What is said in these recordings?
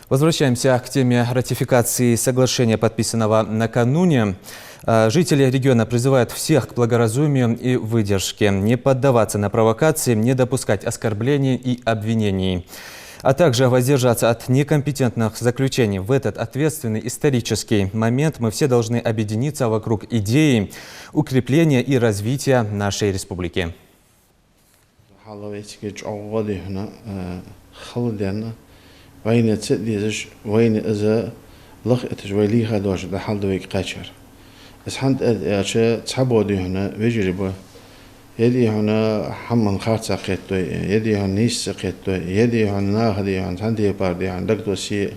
Возвращаемся к теме ратификации соглашения, подписанного накануне. Жители региона призывают всех к благоразумию и выдержке, не поддаваться на провокации, не допускать оскорблений и обвинений, а также воздержаться от некомпетентных заключений. В этот ответственный исторический момент мы все должны объединиться вокруг идеи укрепления и развития нашей республики. وين تسديش وين إذا لخ تجوالي هذا ده حال دويك قاشر بس حد أشياء تحبوا ده هنا بيجربوا يدي هنا حمن خارج قيتو يدي هنا نيس قيتو يدي هنا هذي هنا عندي باردي هنا دكتور شيء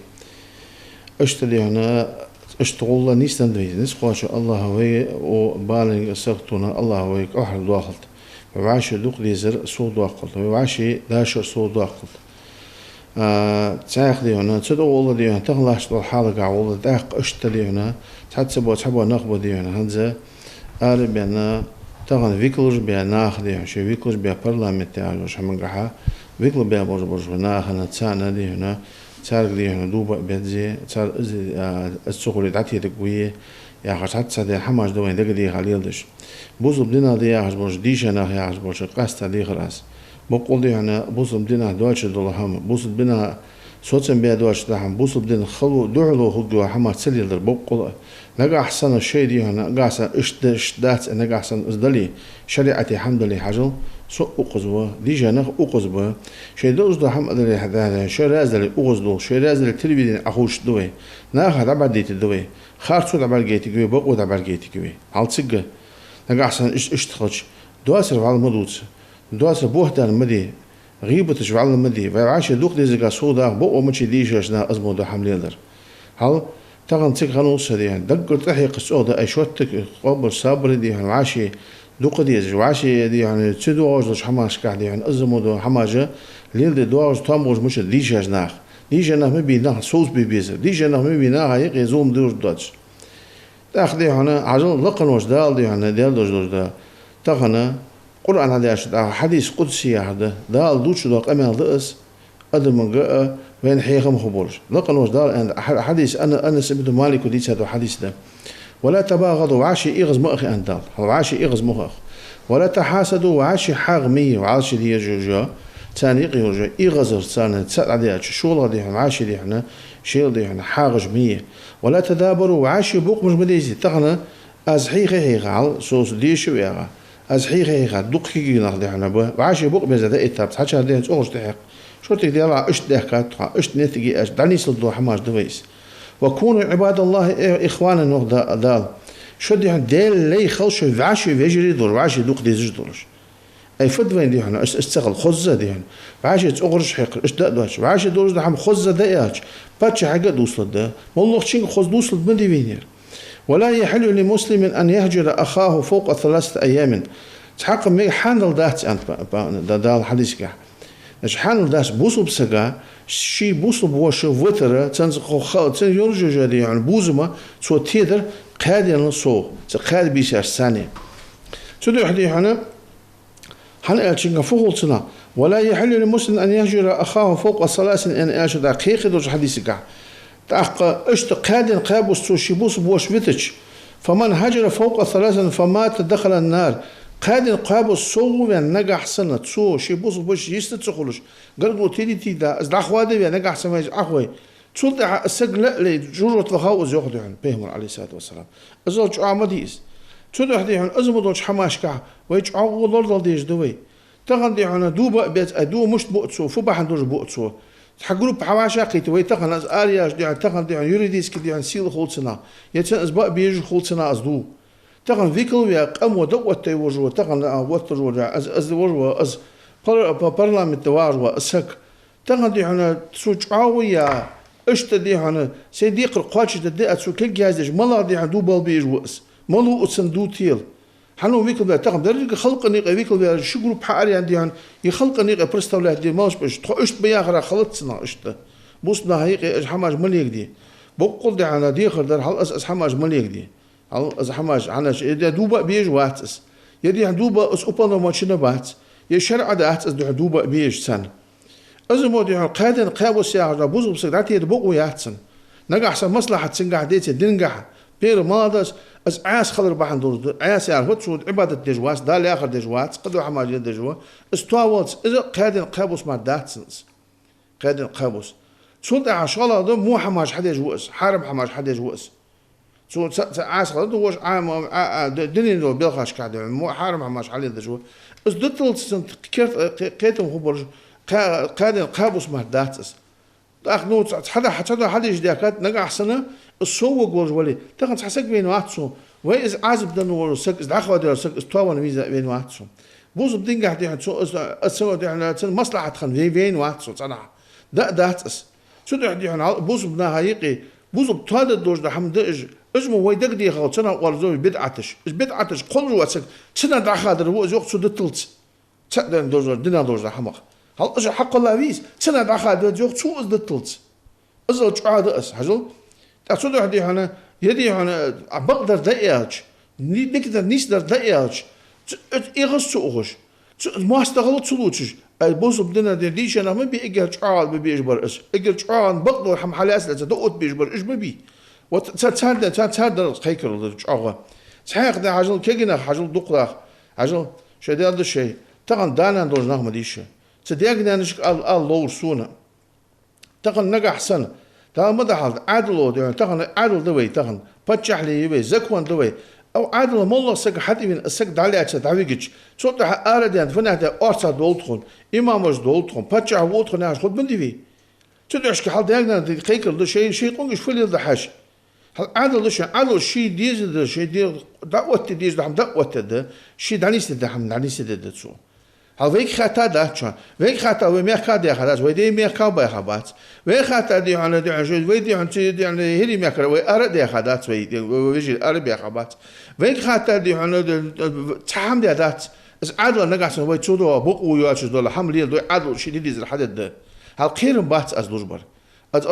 أشتري هنا أشتغل نيس ندوي نيس قاش الله هوي وبالين سقطنا الله هوي أحد واحد وعاش دوق ليزر صود واحد وعاش داش صود واحد تاخذي هنا تدور دي هنا تغلاش طول حالك عوض داق أشتري هنا تحبوا نخبو هنا هنزا قال بأن تغن فيكلوش بأن ناخذي هنا شو فيكلوش بأن برلمان تاعو شو من قحة فيكلو بأن برج ناخذنا تسانا دي هنا تارك دي هنا دوبا بيتزي تار السوق تعطي تقويه يا خش حتى حماش دوين دقدي خليلدش بوزو بدنا دي يا خش برج ديش أنا يا خش برج قاستا دي خلاص بقول دي هنا بوصل بدنا دواتش دولهم بوصل بدنا صوتن بيا دواتش دهم بوصل بدنا خلو دعلو خدوا حما تسلي در بقول نجا أحسن الشيء دي هنا نجا أحسن إشدات نجا أحسن إصدلي شريعتي الحمد لله حجل سوق أقزبه دي جناح أقزبه شيء دوز ده هم أدري هذا شيء رازل أقزدو شيء رازل التلفزيون أخوش دوي ناخذ عبر ديت دوي خارج عبر جيتي كوي بقول عبر جيتي كوي على تسجى نجا أحسن إشتخش دواسر على المدوس دواسر بوهتان مدي غيبة تشفع على المدي وعاش دوق دي زكا صودا بقوا مشي ديش عشنا أزمو ده حملين در هل تغن تيك خنوص دي دقر تحيق السعودة أي شوتك قبل صابر دي وعاشي دوق دي وعاشي دي يعني تسدو عوج حماش كح دي أزمو ده حماجة ليل دي دواج تاموج مش ديش عشناخ ديش أنا مبيناه صوص بيبيزر ديش أنا مبيناه هيك زوم دور داتش تاخدي هنا عجل لقن وش دال دي هنا دال دوش دا تغنى قرآن هذا أشد حديث قدسي هذا دال دوتش دوق أمين ضئس أدم من جاء وين حيخم خبرش لقن وش دال عند حديث أنا سميته مالك وديت هذا الحديث ده ولا تباغضوا وعاشي إغز مؤخي أن دال وعاشي إغز مؤخ ولا تحاسدوا وعاشي حاغمية وعاشي دي جوجا ثاني يقول إغزر ثاني تسأل عليها شغل دي وعاشي دي هنا شيل دي هنا حاغج مية ولا تدابروا وعاشي بوق مش بديزي تغنى أزحيخي هيغال صوص ديش ويغا أزحيخي هيغال دوق كي ناخذ هنا بوا وعاشي بوق بزادا إتاب حتى هذه تقولش تحق شو تقدر على إيش دهكات إيش نتيجة إيش دعني صدوا حماش دويس وكونوا عباد الله إخوانا نوخ دال شو دي ديل لي خلش وعاشي فيجري دور وعاشي دوق ديزج دورش أي فد وين دي هنا استغل خزة دي هنا وعاشي تقرش حق إيش دقدوش وعاشي دورش ده هم خزة دقيقة باتش حاجة دوصل ده والله شين خز دوصل من دي فينير ولا يحل لمسلم أن يهجر أخاه فوق 3 أيام تحقق مي حانل دات أنت دا الحديث كه نش حانل داس بوصل بسجا شي بوصل بوش وتر تنزخ خال تنيرجو جدي يعني بوزما سو تيدر قادر صو قاد بيشار ثانية تدو حدي هنا حنا أشينك فوقنا ولا يحل لمسلم أن يهجر أخاه فوق 3 أن أشد دقيقة دوج حديث كه تحقق اشت قادر قابوس سو شي بوصل بوش وتش فمن هجر فوق 3 فمات دخل النار قادر قابوس سو نجح سنة سو شي بوص بوش يستتخلش قالوا تيدي تيدا ازدع خوادي نجح سماج اخوي تسلط السجل لي جورة الخاوز ياخذ يعني بيهم عليه الصلاة والسلام ازوج عمديس تسلط حدي يعني ازمدوش حماش كع ويج عوض ديش دوي تغندي يعني دوبا بيت ادو مش بوتسو فبح ندوج بوتسو تحقلوا بحواشا قيت وي تغن از ارياش دي تغن يعني يريديس كدي يعني سيل خولسنا يتن اسباء بيج خولسنا ازدو تغن فيكل ويا قام ودوت تيوجو تغن وترجع از وجو از برلمان توارو اسك تغن دي هنا سوچاويا اشتدي هنا سيدي قرقاش دي اتسو كل جازج ملا دي دو بال بيجوس ملو اسندو تيل حنو فيكل بيا تغن درج خلق نيق فيكل بيا شغل بحاري عندي هن يخلق نيق برستاولا دي ماش باش اشت بيا غرا خلطنا اشت بوسنا هيق حماج مليك دي بقول دي انا دي خدر هل اس حماج مليك دي هل از حماش أنا يدي دوبا بيج واتس يدي دوبا اس أوبنا ماشينا بات يشرع ده أتس دوبا بيج سنة أزمو دي قادن قابوس يا بوزو بسك داتي بوقو ياتسن نجح سن مصلحة سنجح ديتي دنجح بير مادس از عاس خضر بحن دور عاس يا هو تشود عبادة دجواس دال آخر دجواس قدو حماجي دجوا استواوت إذا قادن قابوس ما داتسنس قادن قابوس تشود عشالة دو مو حماج حد يجوز حارم حماج حد يجوز تشود عاس خضر دوش عام دنيا دو بيلخاش كعد مو حارم حماج حد يجوز از دتل سنت كيتم خبر قادن قابوس ما داتس داخ نو حدا يجداكات نجا حسنا الصو جوز ولي تكن تحسك بين واتسو ويز عازب دنو سك داخل ودر سك استوان ميزا بين واتسو بوز بدينجا دي حتسو اسو دي على مصلحه خن بين واتسو صنع داتس شو دي حنا بوز بنا هيقي بوز بتاد دوج ده حمد اجمو ويدك دي خو صنع ورزو بدعتش بدعتش كل واتسك صنع داخل در هو زوق سو دتلت تصدق دوج دينا دوج ده حمق هل اجى حق الله بيس سنة داخل ده جوك شو از دتلت ازل شعاد اس حجل تأصل هدي هنا يدي هنا بقدر دقيقة نقدر نقدر دقيقة إيغس سوغش ما استغلت سلوتش البوس بدنا ديش أنا ما بيجي شعال بيجبر اس إجر شعال بقدر حم حلاس لازم دقت بيجبر إيش ما بي وتتصدق خيكر شعال صحيح ده حجل كجنا حجل دقلا حجل شيء ده هذا الشيء تقن دانا دوز نعم ديشه تديقنا نشك الله رسونا تقن نجح سنة تقن ماذا حال عدل ده تقن عدل دوي تقن بتشح لي يبي زكوان دوي أو عدل مالله سك حد من السك دالي أشد عويجش صوت أرديان فناه ده أرصد دولتون إمامش دولتون بتشح وولتون ناش خد من دي تدعش كحال ديقنا دقيقة ده شيء قنقش فلي ده حش عدل ده عدل شيء ديز ده شيء دي دعوة ديز ده هم دعوة ده شيء دانيس ده هم دانيس ده تسو هل ويك خاطر داشون ويك خاطر وميركا دي خلاص ويدي ميركا باي خبات ويك خاطر دي عنا دي عجود ويدي عن دي عن هري ميركا وأرد دي خدات ويدي ويجي أرد بيا خبات ويك خاطر دي عنا تحم دي دات از عدل نقاسن ويتشودوا بقوا يواشوا دول حمل يدو عدل شديد يزل حدد ده هل خير بات از لجبر از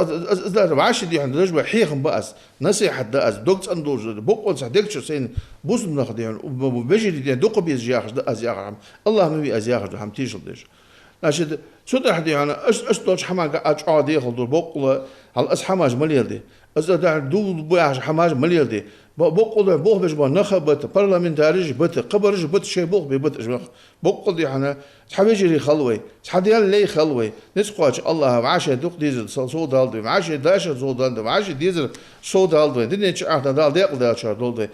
عاش دي عند لجبر حيخم باس نصيحة ده از دوكت اندوز بقوا صدقت شو سين بوز بناخدين وبيجي دي دوق بيز ياخذ ده از ياخذ الله ما بي از ياخذ هم تيجي ديش ناشد صدق دي انا اش دوش حماق اج عادي خلدو بقوا هل اس حماج مليل دي از ده دو بياش حماج مليل دي بقول بوه بيش نخبت برلمانتاريش بت قبرش بت شيء بوه بيبت اجمخ بقول دي انا حبيجي خلوي حديال لي خلوي نسقاش الله عاش دوق ديزل صوت دالدي عاش داش صوت دالدي عاش ديزل صوت دالدي دنيا عهد دال ديق دال شار دالدي